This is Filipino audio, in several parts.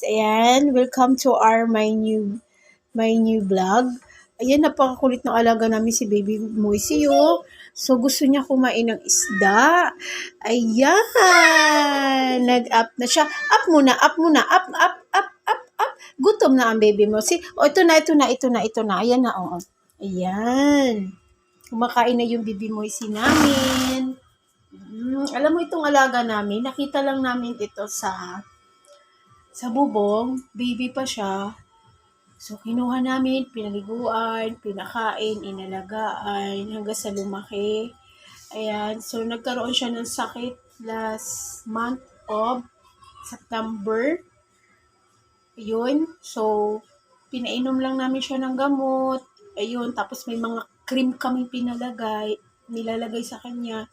Ayan, welcome to my new vlog. Ayan, napakakulit ng alaga namin si Baby Moisey, oh. So, gusto niya kumain ng isda. Ayan, nag-up na siya. Up muna, up muna, up, up, up, up, up. Gutom na ang Baby Moisey. Oh, ito na. Ayan na, oh. Ayan. Kumakain na yung Baby Moisey namin. Alam mo itong alaga namin, nakita lang namin ito sa bubong, baby pa siya. So, kinuha namin, pinaliguan, pinakain, inalagaan, hanggang sa lumaki. Ayan, so nagkaroon siya ng sakit last month of September. Ayun, so pinainom lang namin siya ng gamot. Ayun, tapos may mga cream kami nilalagay sa kanya.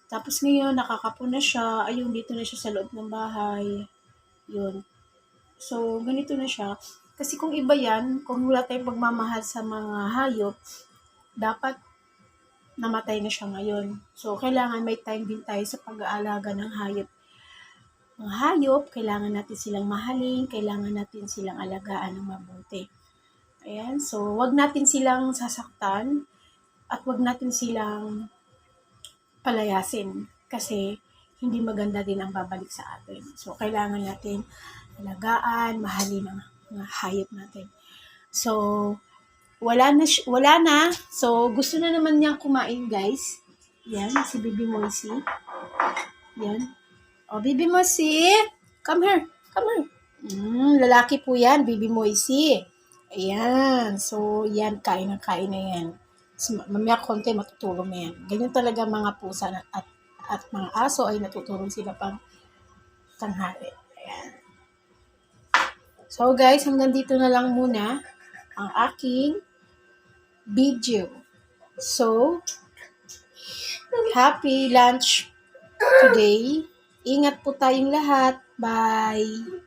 Tapos ngayon, nakakapo na siya. Ayun, dito na siya sa loob ng bahay. Yun. So, ganito na siya. Kasi kung iba yan, kung wala tayong pagmamahal sa mga hayop, dapat namatay na siya ngayon. So, kailangan may time din tayo sa pag-aalaga ng hayop. Mga hayop, kailangan natin silang mahalin, kailangan natin silang alagaan ng mabuti. Ayan, so wag natin silang sasaktan at wag natin silang palayasin kasi hindi maganda din ang babalik sa atin. So, kailangan natin alagaan, mahalin ang mga hayop natin. So, wala na. So, gusto na naman niyang kumain, guys. Yan, si Baby Moisey. Yan. Oh, Baby Moisey, come here. Lalaki po yan, Baby Moisey. Ayan. So, yan, kain na yan. So, mamaya konti matutulog na yan. Ganyan talaga mga pusa at mga aso ay natutulog sila pang tanghali. Ayan. So guys, hanggang dito na lang muna ang aking video. So, happy lunch today. Ingat po tayong lahat. Bye!